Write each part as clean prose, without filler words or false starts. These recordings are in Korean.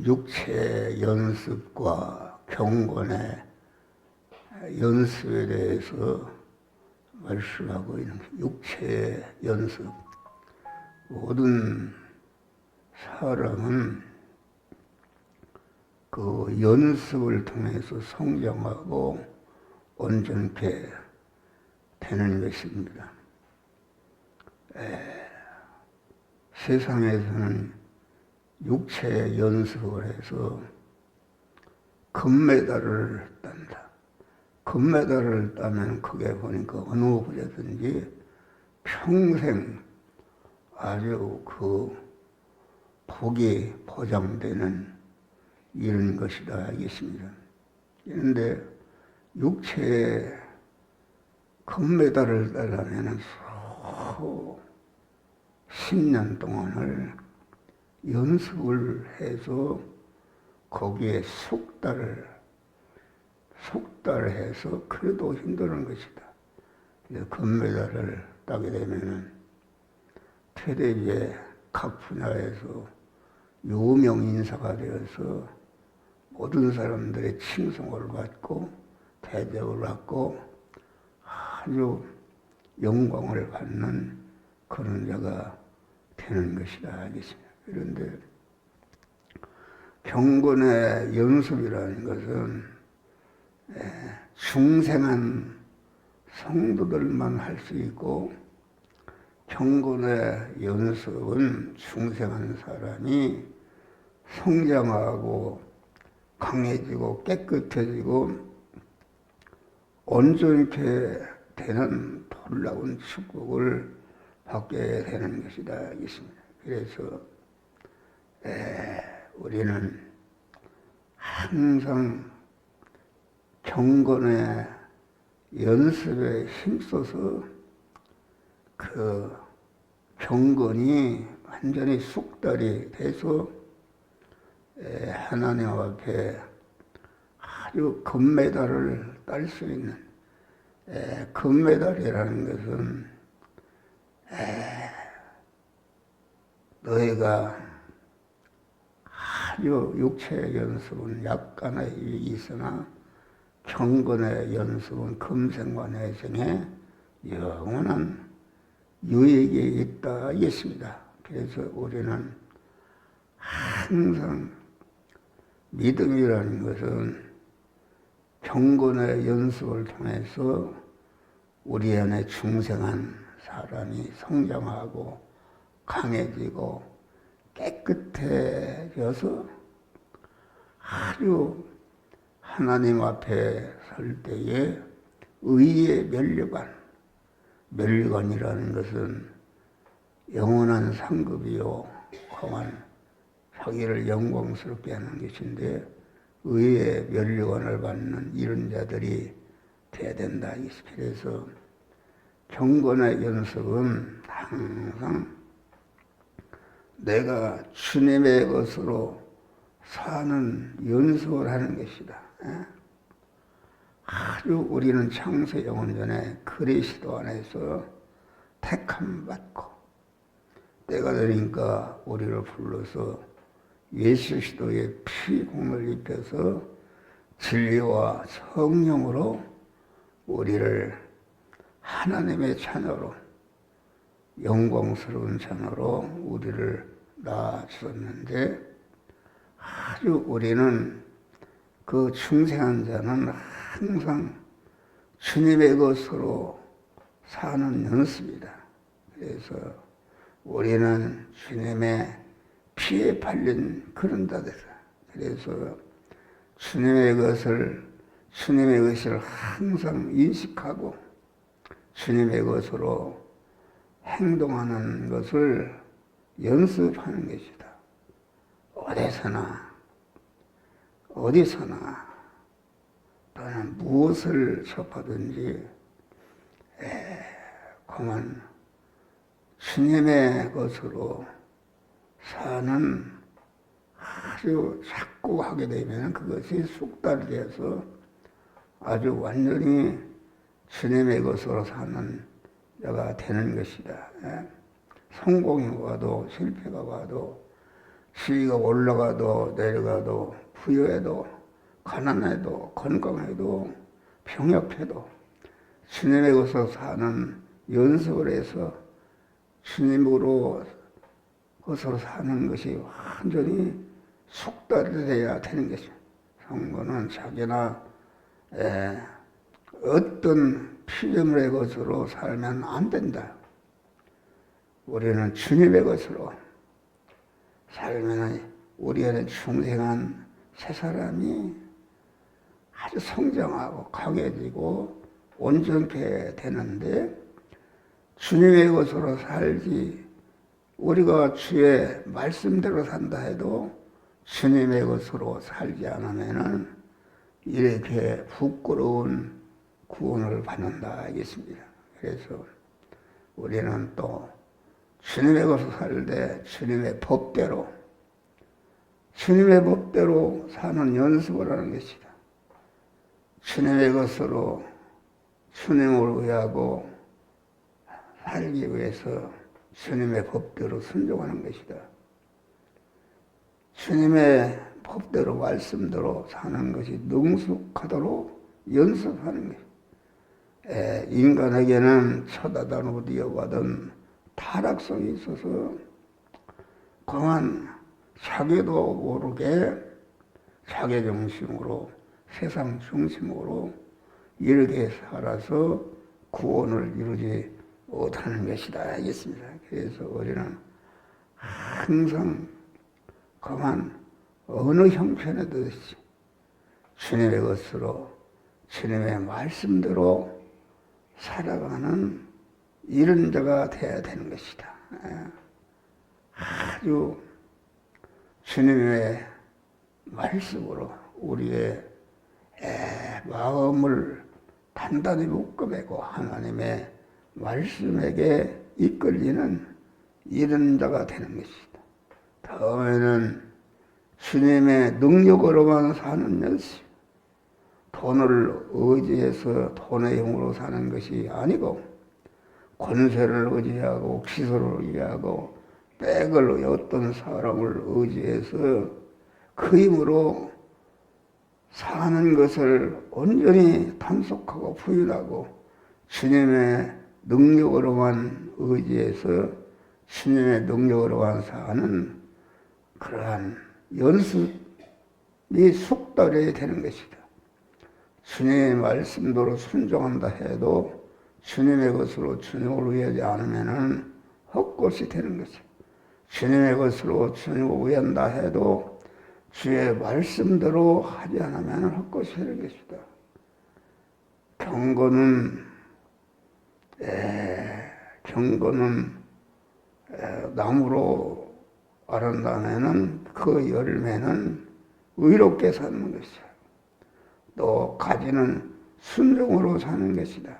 육체 연습과 경건의 연습에 대해서 말씀하고 있는 육체 연습. 모든 사람은 그 연습을 통해서 성장하고 온전케 되는 것입니다. 세상에서는 육체 연습을 해서 금메달을 딴다. 금메달을 따면 크게 보니까 어느 부자든지 평생 아주 그 복이 보장되는 이런 것이다 알겠습니다. 그런데 육체에 금메달을 따려면 수십 10년 동안을 연습을 해서 거기에 숙달해서 그래도 힘드는 것이다. 금메달을 따게 되면은 퇴대제 각 분야에서 유명 인사가 되어서 모든 사람들의 칭송을 받고 대접을 받고 아주 영광을 받는 그런 자가 되는 것이다 알겠습니다. 그런데 경건의 연습이라는 것은 중생한 성도들만 할 수 있고, 경건의 연습은 중생한 사람이 성장하고 강해지고 깨끗해지고 온전케 되는 놀라운 축복을 받게 되는 것이다 알겠습니다. 그래서 우리는 항상 경건의 연습에 힘써서 그 경건이 완전히 숙달이 돼서 하나님 앞에 아주 금메달을 딸 수 있는, 금메달이라는 것은 너희가 아주 육체의 연습은 약간의 유익이 있으나 경건의 연습은 금생과 내생에 영원한 유익이 있다 하겠습니다. 그래서 우리는 항상 믿음이라는 것은 경건의 연습을 통해서 우리 안에 중생한 사람이 성장하고 강해지고 깨끗해져서 아주 하나님 앞에 설 때에 의의 면류관이라는 것은 영원한 상급이요 공안 자기를 영광스럽게 하는 것인데, 의의 면류관을 받는 이런 자들이 돼야 된다. 그래서 경건의 연습은 항상 내가 주님의 것으로 사는 연습을 하는 것이다. 아주 우리는 창세 영원 전에 그리스도 안에서 택함 받고 때가 되니까 우리를 불러서 예수 그리스도의 피공을 입혀서 진리와 성령으로 우리를 하나님의 자녀로, 영광스러운 자녀로 우리를 낳아주었는데, 아주 우리는 그 중생한 자는 항상 주님의 것으로 사는 연습이다. 그래서 우리는 주님의 피에 팔린 그런 자들이다. 그래서 주님의 것을 항상 인식하고 주님의 것으로 행동하는 것을 연습하는 것이다. 어디서나 또는 무엇을 접하든지 그만 주님의 것으로 사는 아주 자꾸 하게 되면 그것이 숙달되어서 아주 완전히 주님의 것으로 사는 자가 되는 것이다. 성공이 와도 실패가 와도 시위가 올라가도 내려가도 부여해도 가난해도 건강해도 병역해도 주님의 것으로 사는 연습을 해서 주님으로 것으로 사는 것이 완전히 숙달돼야 되는 것이죠. 성도는 자기나 어떤 피조물의 것으로 살면 안 된다. 우리는 주님의 것으로 살면 우리 안에 중생한 새 사람이 아주 성장하고 강해지고 온전케 되는데, 주님의 것으로 살지 우리가 주의 말씀대로 산다 해도 주님의 것으로 살지 않으면은 이렇게 부끄러운 구원을 받는다 하겠습니다. 그래서 우리는 또 주님의 것으로 살 때 주님의 법대로 사는 연습을 하는 것이다. 주님의 것으로 주님을 위하고 살기 위해서 주님의 법대로 순종하는 것이다. 주님의 법대로 말씀대로 사는 것이 능숙하도록 연습하는 것이다. 인간에게는 쳐다다는 이어받은 타락성이 있어서 강한 자기도 모르게 자기 중심으로 세상 중심으로 이렇게 살아서 구원을 이루지 못하는 것이다 하겠습니다. 그래서 우리는 항상 강한 어느 형편에든지 주님의 것으로 주님의 말씀대로 살아가는 이런 자가 되어야 되는 것이다. 아주 주님의 말씀으로 우리의 마음을 단단히 묶어매고 하나님의 말씀에게 이끌리는 이런 자가 되는 것이다. 다음에는 주님의 능력으로만 사는 연습, 돈을 의지해서 돈의 힘으로 사는 것이 아니고 권세를 의지하고 기술을 의지하고 백을 어떤 사람을 의지해서 그 힘으로 사는 것을 온전히 단속하고 부인하고 주님의 능력으로만 의지해서 주님의 능력으로만 사는 그러한 연습이 숙달해야 되는 것이다. 주님의 말씀대로 순종한다 해도 주님의 것으로 주님을 위하지 않으면 헛것이 되는 것이다. 주님의 것으로 주님을 위한다 해도 주의 말씀대로 하지 않으면 헛것이 되는 것이다. 경건은 나무로 아른다면은 그 열매는 의롭게 사는 것이야. 또 가지는 순종으로 사는 것이다.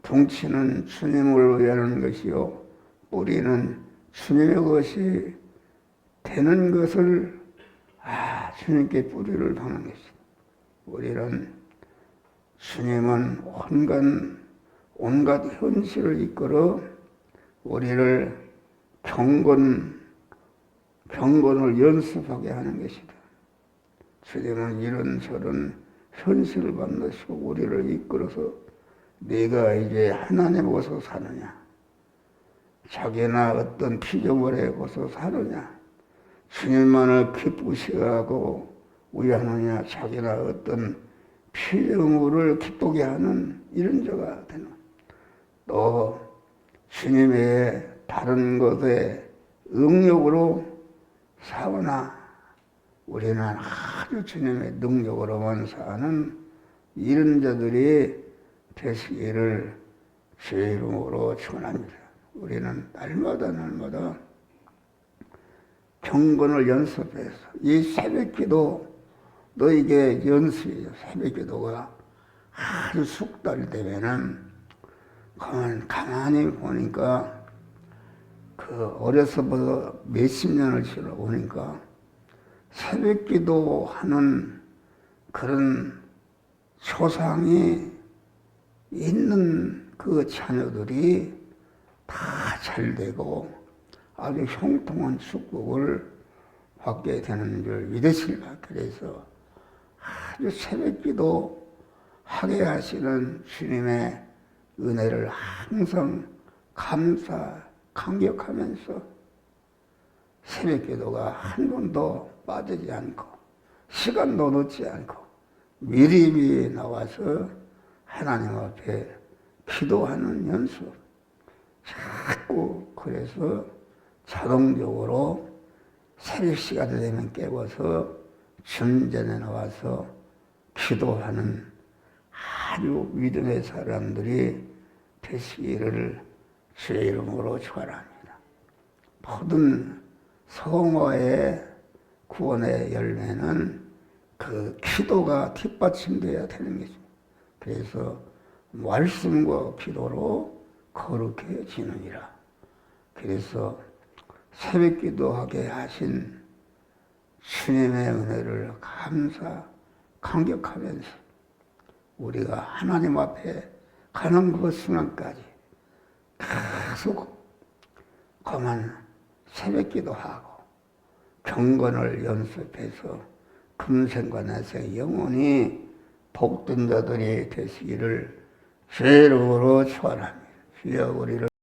덩치는 주님을 위하는 것이요 뿌리는 주님의 것이 되는 것을 주님께 뿌리를 박는 것이다. 우리는 주님은 온갖 현실을 이끌어 우리를 경건을 연습하게 하는 것이다. 주님은 이런저런 현실을 만나시고 우리를 이끌어서 네가 이제 하나님 것으로 사느냐, 자기나 어떤 피조물에 것으로 사느냐, 주님만을 기쁘시게 하고 위하느냐, 자기나 어떤 피조물을 기쁘게 하는 이런 자가 되는, 또 주님의 다른 것에 응력으로 사거나 우리는 아주 주님의 능력으로만 사는 이런 자들이 되시기를 주의 이름으로 축원합니다. 우리는 날마다 경건을 연습해서 이 새벽기도 너에게 연습이에요. 새벽기도가 아주 숙달되면은 가만히 보니까 그 어려서부터 몇십 년을 지나보니까 새벽기도 하는 그런 초상이 있는 그 자녀들이 다 잘되고 아주 형통한 축복을 받게 되는 줄 믿으시라. 그래서 아주 새벽기도 하게 하시는 주님의 은혜를 항상 감격하면서 새벽기도가 한 번도 빠지지 않고 시간도 늦지 않고 미리미리 나와서 하나님 앞에 기도하는 연습. 자꾸 그래서 자동적으로 새벽 시간이 되면 깨워서 전전에 나와서 기도하는 아주 믿음의 사람들이 되시기를 주의 이름으로 축원합니다. 모든 성화의 구원의 열매는 그 기도가 뒷받침되어야 되는 것입니다. 그래서 말씀과 기도로 거룩해지느니라. 그래서 새벽 기도하게 하신 주님의 은혜를 감격하면서 우리가 하나님 앞에 가는 그 순간까지 계속 그만 새벽 기도하고 경건을 연습해서 금생과 내생 영원히 복된 자들이 되시기를 주의 이름으로 축원합니다. 주여 우리를